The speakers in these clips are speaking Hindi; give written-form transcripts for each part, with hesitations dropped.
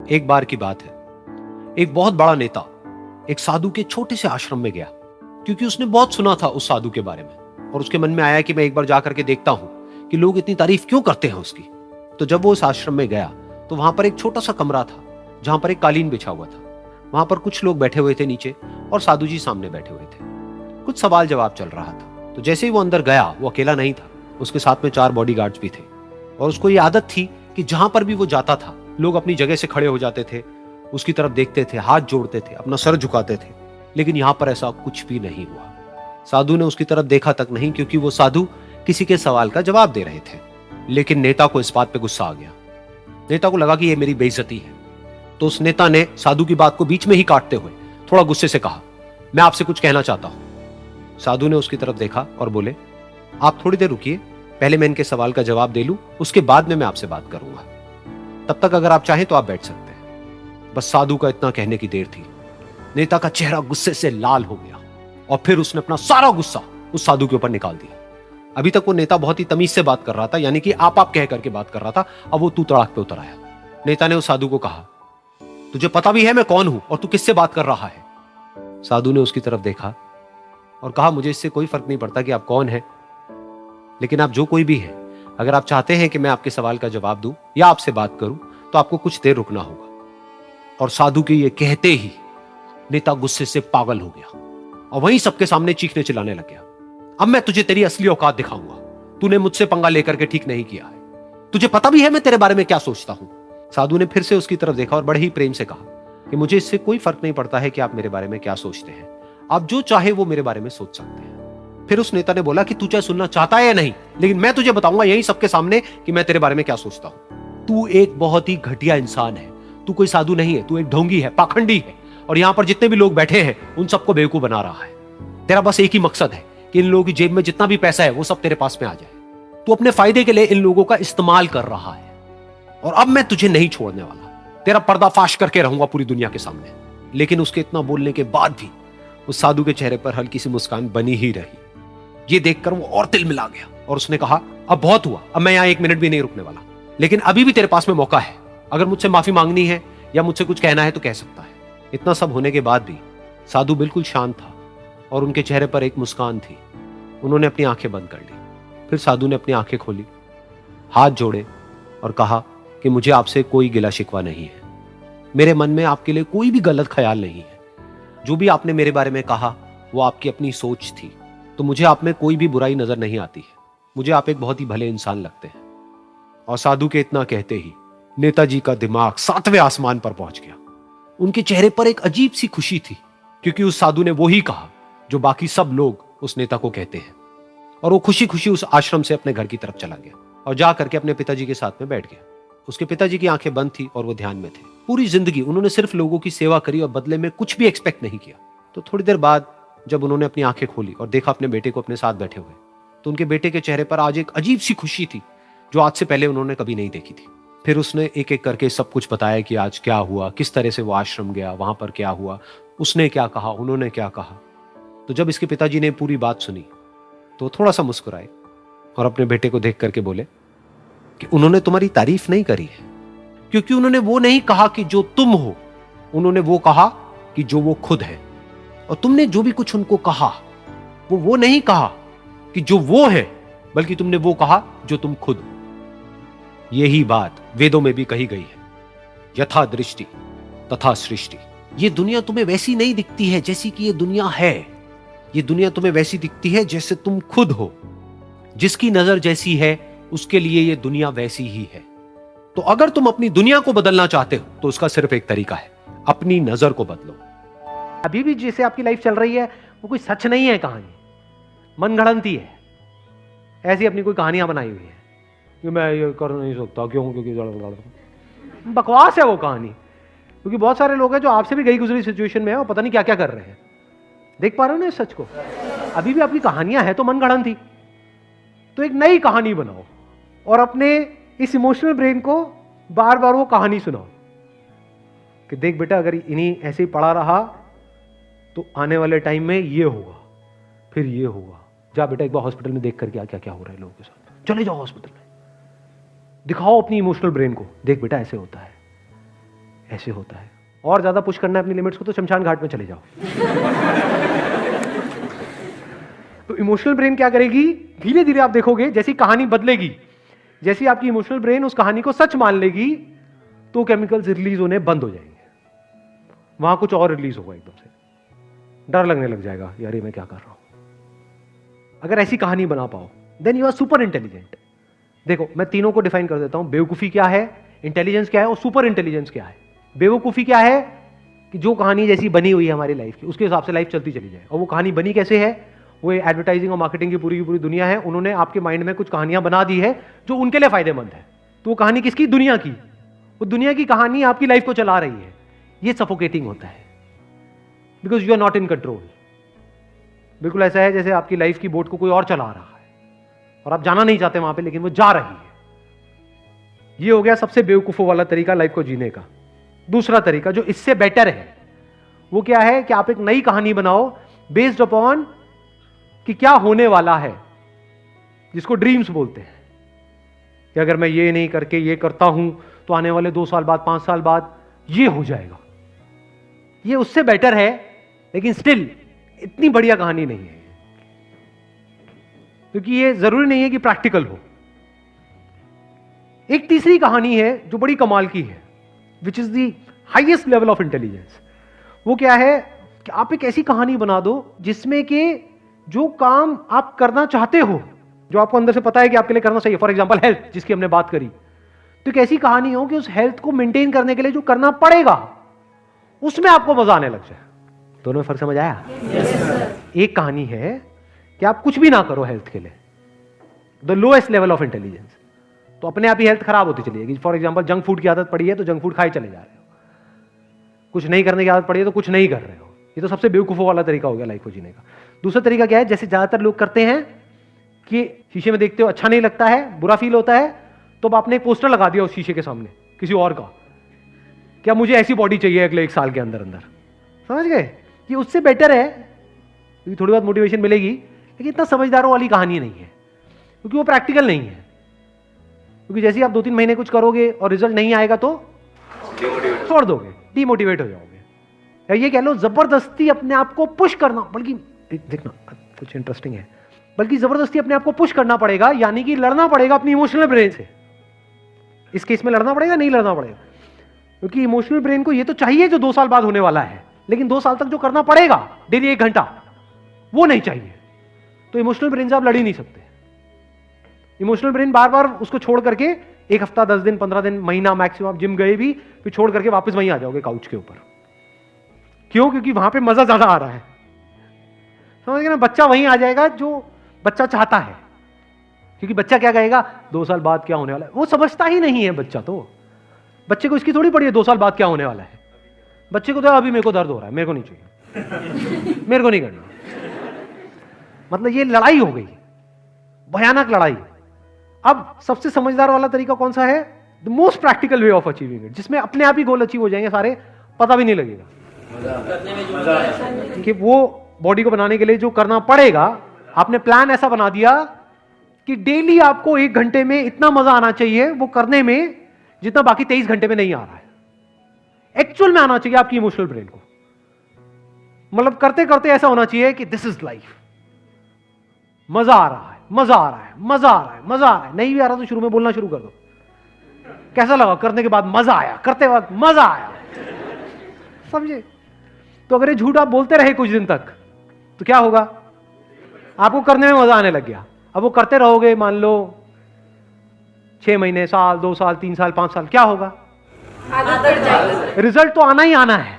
एक बार की बात है, एक बहुत बड़ा नेता एक साधु के छोटे से आश्रम में गया, क्योंकि उसने बहुत सुना था उस साधु के बारे में और उसके मन में आया कि मैं एक बार जाकर के देखता हूं कि लोग इतनी तारीफ क्यों करते हैं उसकी। तो जब वो उस आश्रम में गया तो वहां पर एक छोटा सा कमरा था जहां पर एक कालीन बिछा हुआ था। वहां पर कुछ लोग बैठे हुए थे नीचे और साधु जी सामने बैठे हुए थे। कुछ सवाल जवाब चल रहा था। तो जैसे ही वो अंदर गया, वो अकेला नहीं था, उसके साथ में 4 बॉडीगार्ड्स भी थे और उसको ये आदत थी कि जहां पर भी वो जाता था लोग अपनी जगह से खड़े हो जाते थे, उसकी तरफ देखते थे, हाथ जोड़ते थे, अपना सर झुकाते थे। लेकिन यहां पर ऐसा कुछ भी नहीं हुआ। साधु ने उसकी तरफ देखा तक नहीं, क्योंकि वो साधु किसी के सवाल का जवाब दे रहे थे। लेकिन नेता को इस बात पे गुस्सा आ गया। नेता को लगा कि ये मेरी बेइज्जती है। तो उस नेता ने साधु की बात को बीच में ही काटते हुए थोड़ा गुस्से से कहा, मैं आपसे कुछ कहना चाहता हूं। साधु ने उसकी तरफ देखा और बोले, आप थोड़ी देर रुकिए, पहले मैं इनके सवाल का जवाब दे लूं, उसके बाद में मैं आपसे बात करूंगा। तब तक अगर आप चाहें तो आप बैठ सकते हैं। बस साधु का इतना कहने की देर थी। नेता का चेहरा गुस्से से लाल हो गया और फिर उसने अपना सारा गुस्सा उस साधु के ऊपर निकाल दिया। अभी तक वो नेता बहुत ही तमीज से बात कर रहा था, यानी कि आप कह करके बात कर रहा था। अब वो तू तड़ाक पे उतर आया। नेता ने उस साधु को कहा, तुझे पता भी है मैं कौन हूं और तू किससे बात कर रहा है? साधु ने उसकी तरफ देखा और कहा, मुझे इससे कोई फर्क नहीं पड़ता कि आप कौन हैं, लेकिन आप जो कोई भी हैं, अगर आप चाहते हैं कि मैं आपके सवाल का जवाब दूं या आपसे बात करूं तो आपको कुछ देर रुकना होगा। और साधु के ये कहते ही नेता गुस्से से पागल हो गया और वहीं सबके सामने चीखने चिल्लाने लग गया, अब मैं तुझे तेरी असली औकात दिखाऊंगा। तूने मुझसे पंगा लेकर के ठीक नहीं किया है। तुझे पता भी है मैं तेरे बारे में क्या सोचता हूं। साधु ने फिर से उसकी तरफ देखा और बड़े ही प्रेम से कहा कि मुझे इससे कोई फर्क नहीं पड़ता है कि आप मेरे बारे में क्या सोचते हैं। आप जो चाहे वो मेरे बारे में सोच सकते हैं। फिर उस नेता ने बोला कि तू चाहे सुनना चाहता है या नहीं, लेकिन मैं तुझे बताऊंगा यही सबके सामने कि मैं तेरे बारे में क्या सोचता हूं। तू एक बहुत ही घटिया इंसान है। तू कोई साधु नहीं है, तू एक ढोंगी है, पाखंडी है और यहां पर जितने भी लोग बैठे हैं उन सबको बेवकूफ बना रहा है। तेरा बस एक ही मकसद है कि इन लोगों की जेब में जितना भी पैसा है वो सब तेरे पास में आ जाए। तू अपने फायदे के लिए इन लोगों का इस्तेमाल कर रहा है और अब मैं तुझे नहीं छोड़ने वाला। तेरा पर्दाफाश करके रहूंगा पूरी दुनिया के सामने। लेकिन उसके इतना बोलने के बाद भी उस साधु के चेहरे पर हल्की सी मुस्कान बनी ही रही। ये देखकर वो और तिल मिला गया और उसने कहा, अब बहुत हुआ, अब मैं यहां 1 मिनट भी नहीं रुकने वाला। लेकिन अभी भी तेरे पास में मौका है। अगर मुझसे माफी मांगनी है या मुझसे कुछ कहना है तो कह सकता है। इतना सब होने के बाद भी साधु बिल्कुल शांत था और उनके चेहरे पर एक मुस्कान थी। उन्होंने अपनी आंखें बंद कर ली। फिर साधु ने अपनी आंखें खोली, हाथ जोड़े और कहा कि मुझे आपसे कोई गिला शिकवा नहीं है। मेरे मन में आपके लिए कोई भी गलत ख्याल नहीं है। जो भी आपने मेरे बारे में कहा वो आपकी अपनी सोच थी। तो मुझे आप में कोई भी बुराई नजर नहीं आती है। मुझे आप एक बहुत ही भले इंसान लगते हैं। और साधु के इतना कहते ही नेताजी का दिमाग 7वें आसमान पर पहुंच गया। उनके चेहरे पर एक अजीब सी खुशी थी, क्योंकि उस साधु ने वो ही कहा जो बाकी सब लोग उस नेता को कहते हैं। और वो खुशी खुशी उस आश्रम से अपने घर की तरफ चला गया और जा करके अपने पिताजी के साथ में बैठ गया। उसके पिताजी की आंखें बंद थी और वो ध्यान में थे। पूरी जिंदगी उन्होंने सिर्फ लोगों की सेवा करी और बदले में कुछ भी एक्सपेक्ट नहीं किया। तो थोड़ी देर बाद जब उन्होंने अपनी आंखें खोली और देखा अपने बेटे को अपने साथ बैठे हुए, तो उनके बेटे के चेहरे पर आज एक अजीब सी खुशी थी जो आज से पहले उन्होंने कभी नहीं देखी थी। फिर उसने एक एक करके सब कुछ बताया कि आज क्या हुआ, किस तरह से वो आश्रम गया, वहां पर क्या हुआ, उसने क्या कहा, उन्होंने क्या कहा। तो जब इसके पिताजी ने पूरी बात सुनी तो थोड़ा सा मुस्कुराए और अपने बेटे को देख करके बोले कि उन्होंने तुम्हारी तारीफ नहीं करी है, क्योंकि उन्होंने वो नहीं कहा कि जो तुम हो, उन्होंने वो कहा कि जो वो खुद है। और तुमने जो भी कुछ उनको कहा वो नहीं कहा कि जो वो है, बल्कि तुमने वो कहा जो तुम खुद हो। यही बात वेदों में भी कही गई है, यथा दृष्टि तथा सृष्टि। ये दुनिया तुम्हें वैसी नहीं दिखती है जैसी कि ये दुनिया है। ये दुनिया तुम्हें वैसी दिखती है जैसे तुम खुद हो। जिसकी नजर जैसी है उसके लिए ये दुनिया वैसी ही है। तो अगर तुम अपनी दुनिया को बदलना चाहते हो तो उसका सिर्फ एक तरीका है, अपनी नजर को बदलो। अभी भी जैसे आपकी लाइफ चल रही है वो कोई सच नहीं है, कहानी मनगढ़ंती है। ऐसी अपनी कोई कहानियां बनाई हुई है कि मैं ये कर नहीं सकता, क्यों? क्योंकि बकवास है वो कहानी। क्योंकि बहुत सारे लोग हैं जो आपसे भी गई गुजरी सिचुएशन में है और पता नहीं क्या क्या कर रहे हैं। देख पा रहे हो ना इस सच को? अभी भी आपकी कहानियां हैं तो मनगढ़ंती। तो एक नई कहानी बनाओ और अपने इस इमोशनल ब्रेन को बार बार वो कहानी सुनाओ कि देख बेटा, अगर इन्हीं ऐसे ही पड़ा रहा तो आने वाले टाइम में ये होगा, फिर ये होगा। जा बेटा एक बार हॉस्पिटल में देख करके क्या क्या हो रहा है लोगों के साथ। चले जाओ हॉस्पिटल में, दिखाओ अपनी इमोशनल ब्रेन को, देख बेटा ऐसे होता है, ऐसे होता है। और ज्यादा पुश करना है अपनी लिमिट्स को तो शमशान घाट में चले जाओ। तो इमोशनल ब्रेन क्या करेगी, धीरे धीरे आप देखोगे जैसी कहानी बदलेगी, जैसी आपकी इमोशनल ब्रेन उस कहानी को सच मान लेगी, तो केमिकल्स रिलीज होने बंद हो जाएंगे, वहां कुछ और रिलीज होगा, एकदम से डर लगने लग जाएगा, यार ये मैं क्या कर रहा हूं। अगर ऐसी कहानी बना पाओ, then you are super intelligent. देखो मैं तीनों को डिफाइन कर देता हूं, बेवकूफी क्या है, इंटेलिजेंस क्या है और सुपर इंटेलिजेंस क्या है। बेवकूफी क्या है कि जो कहानी जैसी बनी हुई है हमारी लाइफ की, उसके हिसाब से लाइफ चलती चली जाए। और वो कहानी बनी कैसे है, वो एडवर्टाइजिंग और मार्केटिंग की पूरी दुनिया है, उन्होंने आपके माइंड में कुछ कहानियां बना दी है जो उनके लिए फायदेमंद है। तो वो कहानी किसकी, दुनिया की। वो दुनिया की कहानी आपकी लाइफ को चला रही है। ये सफोकेटिंग होता है, because you are not in control. बिल्कुल ऐसा है जैसे आपकी लाइफ की बोट को कोई और चला रहा है और आप जाना नहीं चाहते वहां पे, लेकिन वो जा रही है। ये हो गया सबसे बेवकूफों वाला तरीका लाइफ को जीने का। दूसरा तरीका जो इससे बेटर है वो क्या है कि आप एक नई कहानी बनाओ बेस्ड अपॉन कि क्या होने वाला है, जिसको ड्रीम्स बोलते हैं कि अगर मैं ये नहीं करके ये करता हूं तो आने वाले 2 साल बाद 5 साल बाद ये हो जाएगा। ये उससे बेटर है, लेकिन स्टिल इतनी बढ़िया कहानी नहीं है, क्योंकि ये जरूरी नहीं है कि प्रैक्टिकल हो। एक तीसरी कहानी है जो बड़ी कमाल की है, which is the highest level of intelligence. वो क्या है कि आप एक ऐसी कहानी बना दो जिसमें कि जो काम आप करना चाहते हो, जो आपको अंदर से पता है कि आपके लिए करना चाहिए, फॉर एग्जांपल हेल्थ, जिसकी हमने बात करी, तो एक ऐसी कहानी हो कि उस हेल्थ को मेंटेन करने के लिए जो करना पड़ेगा उसमें आपको मजा आने लग जाए। दोनों में फर्क समझ आया? एक कहानी है कि आप कुछ भी ना करो हेल्थ के लिए, the lowest level of intelligence, तो अपने आप ही हेल्थ खराब होती चली जाएगी। फॉर एग्जांपल जंक फूड की आदत पड़ी है तो जंक फूड खाए चले जा रहे हो, कुछ नहीं करने की आदत पड़ी है तो कुछ नहीं कर रहे हो। ये तो सबसे बेवकूफों वाला तरीका हो गया लाइफ को जीने का। दूसरा तरीका क्या है, जैसे ज्यादातर लोग करते हैं कि शीशे में देखते हो अच्छा नहीं लगता है, बुरा फील होता है, तो अब आपने एक पोस्टर लगा दिया उस शीशे के सामने किसी और का, क्या मुझे ऐसी बॉडी चाहिए अगले 1 साल के अंदर अंदर। समझ गए? ये उससे बेटर है, क्योंकि थोड़ी बहुत मोटिवेशन मिलेगी, लेकिन इतना समझदारों वाली कहानी नहीं है, क्योंकि वो प्रैक्टिकल नहीं है। क्योंकि जैसे ही आप 2-3 महीने कुछ करोगे और रिजल्ट नहीं आएगा तो छोड़ दोगे, डीमोटिवेट हो जाओगे। या ये कह लो जबरदस्ती अपने आप को पुश करना, बल्कि देखना कुछ इंटरेस्टिंग है, बल्कि जबरदस्ती अपने आप को पुश करना पड़ेगा, यानी कि लड़ना पड़ेगा अपनी इमोशनल ब्रेन से। इस केस में लड़ना पड़ेगा, नहीं लड़ना पड़ेगा, क्योंकि इमोशनल ब्रेन को ये तो चाहिए जो 2 साल बाद होने वाला है, लेकिन 2 साल तक जो करना पड़ेगा डेली 1 घंटा, वो नहीं चाहिए। तो इमोशनल ब्रेन से आप लड़ ही नहीं सकते। इमोशनल ब्रेन बार बार उसको छोड़ करके 1 हफ्ता, 10 दिन, 15 दिन, महीना मैक्सिमम, आप जिम गए भी फिर छोड़ करके वापस वहीं आ जाओगे काउच के ऊपर। क्यों? क्योंकि वहां पे मजा ज्यादा आ रहा है। समझ गए ना? बच्चा वहीं आ जाएगा जो बच्चा चाहता है, क्योंकि बच्चा क्या कहेगा 2 साल बाद क्या होने वाला है, वो समझता ही नहीं है बच्चा। तो बच्चे को इसकी थोड़ी पड़ी है 2 साल बाद क्या होने वाला है। बच्चे को तो अभी मेरे को दर्द हो रहा है, मेरे को नहीं चाहिए, मेरे को नहीं करना। मतलब ये लड़ाई हो गई, भयानक लड़ाई। अब सबसे समझदार वाला तरीका कौन सा है? The most practical way of achieving it, जिसमें अपने आप ही गोल अचीव हो जाएंगे सारे, पता भी नहीं लगेगा कि वो बॉडी को बनाने के लिए जो करना पड़ेगा। आपने प्लान ऐसा बना दिया कि डेली आपको 1 घंटे में इतना मजा आना चाहिए वो करने में, जितना बाकी 23 घंटे में नहीं आ रहा है। एक्चुअल में आना चाहिए आपकी इमोशनल ब्रेन को, मतलब करते करते ऐसा होना चाहिए कि दिस इज लाइफ, मजा आ रहा है, मजा आ रहा है, मजा आ रहा है, मजा आ रहा है। नहीं भी आ रहा तो शुरू में बोलना शुरू कर दो, कैसा लगा करने के बाद? मजा आया, करते वक्त मजा आया। समझे? तो अगर ये झूठ आप बोलते रहे कुछ दिन तक तो क्या होगा? आपको करने में मजा आने लग गया। अब वो करते रहोगे, मान लो 6 महीने, साल, 2 साल, 3 साल, 5 साल, क्या होगा? रिजल्ट तो आना ही आना है।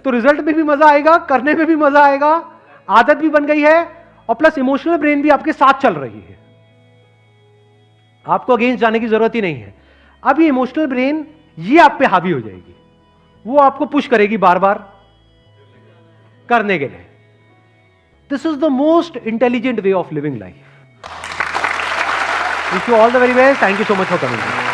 तो रिजल्ट में भी मजा आएगा, करने में भी मजा आएगा, आदत भी बन गई है, और प्लस इमोशनल ब्रेन भी आपके साथ चल रही है। आपको अगेंस्ट जाने की जरूरत ही नहीं है। अब ये इमोशनल ब्रेन ये आप पे हावी हो जाएगी, वो आपको पुश करेगी बार बार करने के लिए। This is the most intelligent way of living life. Wish you all the very best. Thank you so much for coming.